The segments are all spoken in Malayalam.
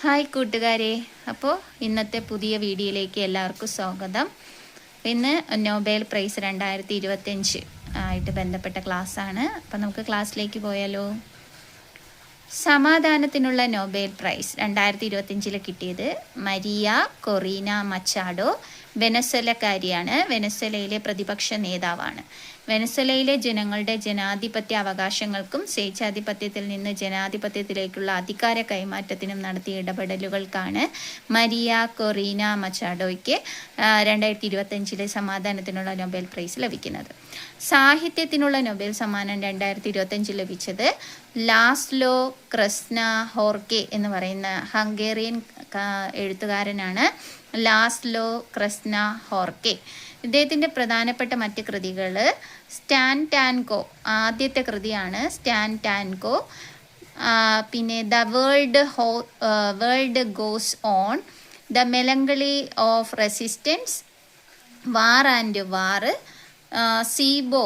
ഹായ് കൂട്ടുകാരെ, അപ്പോൾ ഇന്നത്തെ പുതിയ വീഡിയോയിലേക്ക് എല്ലാവർക്കും സ്വാഗതം. ഇന്ന് നൊബേൽ പ്രൈസ് 2025 ആയിട്ട് ബന്ധപ്പെട്ട ക്ലാസ്സാണ്. അപ്പോൾ നമുക്ക് ക്ലാസ്സിലേക്ക് പോയാലോ. സമാധാനത്തിനുള്ള നൊബേൽ പ്രൈസ് 2025 കിട്ടിയത് മരിയ കൊറീന മച്ചാഡോ, വെനസ്വലക്കാരിയാണ്. വെനസ്വലയിലെ പ്രതിപക്ഷ നേതാവാണ്. വെനസ്വലയിലെ ജനങ്ങളുടെ ജനാധിപത്യ അവകാശങ്ങൾക്കും സ്വേച്ഛാധിപത്യത്തിൽ നിന്ന് ജനാധിപത്യത്തിലേക്കുള്ള അധികാര കൈമാറ്റത്തിനും നടത്തിയ ഇടപെടലുകൾക്കാണ് മരിയ കൊറീന മച്ചാഡോയ്ക്ക് 2025 സമാധാനത്തിനുള്ള നൊബേൽ പ്രൈസ് ലഭിക്കുന്നത്. സാഹിത്യത്തിനുള്ള നൊബേൽ സമ്മാനം 2025 ലഭിച്ചത് ലാസ്ലോ ക്രസ്ന ഹോർക്കെ എന്ന് പറയുന്ന ഹംഗേറിയൻ എഴുത്തുകാരനാണ്. ലാസ്ലോ ക്രസ്ന ഹോർക്കെ. ഇദ്ദേഹത്തിൻ്റെ പ്രധാനപ്പെട്ട മറ്റ് കൃതികൾ സ്റ്റാൻ ടാൻകോ, ആദ്യത്തെ കൃതിയാണ് സ്റ്റാൻ ടാൻകോ. പിന്നെ the world goes on, the melancholy of resistance, war and war, Seiobo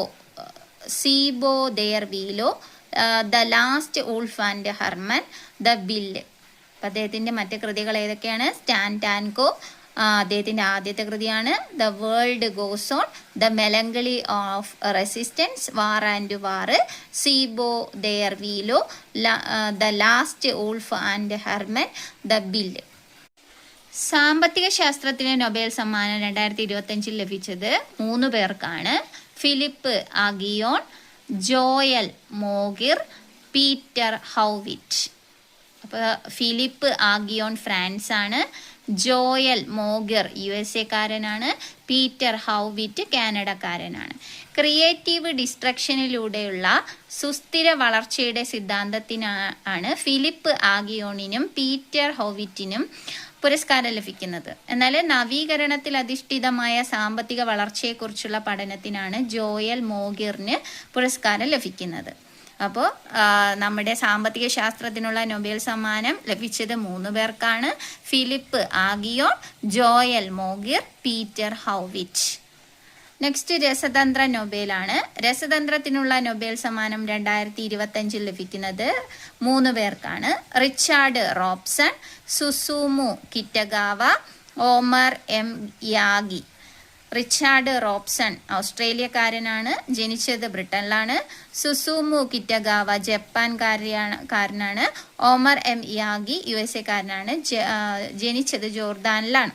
there below, the last wolf and Herman, the bill. അപ്പം അദ്ദേഹത്തിൻ്റെ മറ്റ് കൃതികൾ ഏതൊക്കെയാണ്? സ്റ്റാൻ ടാൻകോ അദ്ദേഹത്തിൻ്റെ ആദ്യത്തെ കൃതിയാണ്. The world goes on, the melancholy of resistance, war and war, Seiobo there below, the last wolf and Herman, the bill. സാമ്പത്തിക ശാസ്ത്രത്തിന് നൊബേൽ സമ്മാനം 2025 ലഭിച്ചത് 3 പേർക്കാണ്. Philippe Aghion, Joel Mokyr, Peter Howitt. അപ്പോൾ ഫിലിപ്പ് ആഗിയോൺ ഫ്രാൻസ് ആണ്, ജോയൽ മോഗിർ USA-കാരനാണ്, പീറ്റർ ഹൗവിറ്റ് കാനഡക്കാരനാണ്. ക്രിയേറ്റീവ് ഡിസ്ട്രക്ഷനിലൂടെയുള്ള സുസ്ഥിര വളർച്ചയുടെ സിദ്ധാന്തത്തിനാണ് ഫിലിപ്പ് ആഗിയോണിനും പീറ്റർ ഹൗവിറ്റിനും പുരസ്കാരം ലഭിക്കുന്നത്. എന്നാൽ നവീകരണത്തിൽ അധിഷ്ഠിതമായ സാമ്പത്തിക വളർച്ചയെക്കുറിച്ചുള്ള പഠനത്തിനാണ് ജോയൽ മോഗിറിന് പുരസ്കാരം ലഭിക്കുന്നത്. അപ്പോൾ നമ്മുടെ സാമ്പത്തിക ശാസ്ത്രത്തിനുള്ള നൊബേൽ സമ്മാനം ലഭിച്ചത് 3 പേർക്കാണ്. Philippe Aghion, Joel Mokyr, Peter Howitt. Next രസതന്ത്ര നൊബേലാണ്. രസതന്ത്രത്തിനുള്ള നൊബേൽ സമ്മാനം 2025 ലഭിക്കുന്നത് 3 പേർക്കാണ്. Richard Robson, Susumu Kitagawa, Omar M Yaghi. Richard Robson ഓസ്ട്രേലിയക്കാരനാണ്, ജനിച്ചത് ബ്രിട്ടനിലാണ്. സുസുമു കിറ്റഗാവ ജപ്പാൻകാരനാണ്. ഓമർ എം യാഗി USA-കാരനാണ്, ജനിച്ചത് ജോർദാനിലാണ്.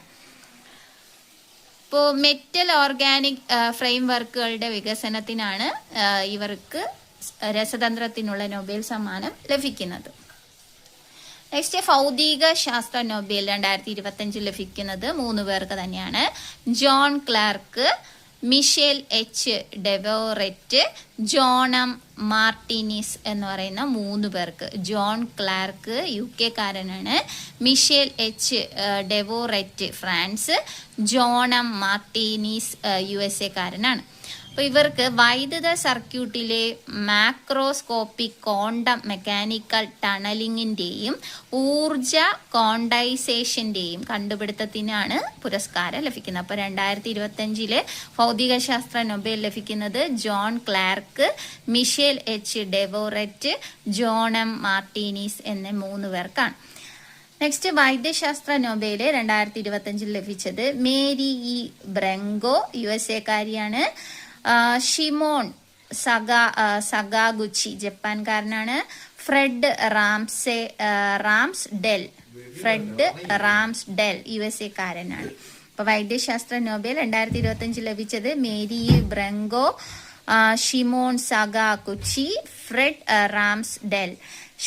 ഇപ്പോൾ മെറ്റൽ ഓർഗാനിക് ഫ്രെയിം വർക്കുകളുടെ വികസനത്തിനാണ് ഇവർക്ക് രസതന്ത്രത്തിനുള്ള നൊബേൽ സമ്മാനം ലഭിക്കുന്നത്. നെക്സ്റ്റ് ഭൗതിക ശാസ്ത്ര നൊബേൽ 2025 ലഭിക്കുന്നത് 3 പേർക്ക് തന്നെയാണ്. John Clarke, Michel H Devoret, John M Martinis എന്ന് പറയുന്ന 3 പേർക്ക്. ജോൺ ക്ലാർക്ക് UK-കാരനാണ്, Michel H Devoret France, John M Martinis USA-കാരനാണ്. അപ്പോൾ ഇവർക്ക് വൈദ്യുത സർക്യൂട്ടിലെ മാക്രോസ്കോപ്പിക് ക്വാണ്ടം മെക്കാനിക്കൽ ടണലിങ്ങിൻ്റെയും ഊർജ ക്വാണ്ടൈസേഷൻ്റെയും കണ്ടുപിടുത്തത്തിനാണ് പുരസ്കാരം ലഭിക്കുന്നത്. അപ്പോൾ 2025 ഭൗതികശാസ്ത്ര നൊബേൽ ലഭിക്കുന്നത് John Clarke, Michel H Devoret, John M Martinez എന്ന 3 പേർക്കാണ്. നെക്സ്റ്റ് വൈദ്യശാസ്ത്ര നൊബേൽ 2025 ലഭിച്ചത് മേരി ഇ ബ്രെങ്കോ, USA-കാരിയാണ്. ഷിമോൺ സഗാഗുച്ചി ജപ്പാൻകാരനാണ്. ഫ്രെഡ് റാംസ്ഡെൽ USA-കാരനാണ്. അപ്പോൾ വൈദ്യശാസ്ത്ര നൊബേൽ 2025 ലഭിച്ചത് Mary Brunkow, Shimon Sakaguchi, Fred Ramsdell.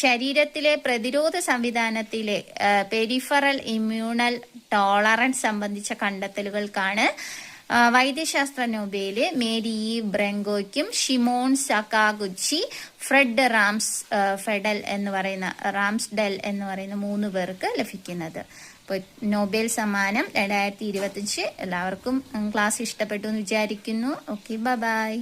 ശരീരത്തിലെ പ്രതിരോധ സംവിധാനത്തിലെ പെരിഫറൽ ഇമ്മ്യൂണൽ ടോളറൻസ് സംബന്ധിച്ച കണ്ടെത്തലുകൾക്കാണ് വൈദ്യശാസ്ത്ര നൊബേൽ മേരി ബ്രെങ്കോയ്ക്കും ഷിമോൺ സകാഗുച്ചി, ഫ്രെഡ് റാംസ്ഡെൽ എന്ന് പറയുന്ന 3 പേർക്ക് ലഭിക്കുന്നത്. അപ്പോൾ നൊബേൽ സമ്മാനം 2025 എല്ലാവർക്കും ക്ലാസ് ഇഷ്ടപ്പെട്ടു എന്ന് വിചാരിക്കുന്നു. Okay, by.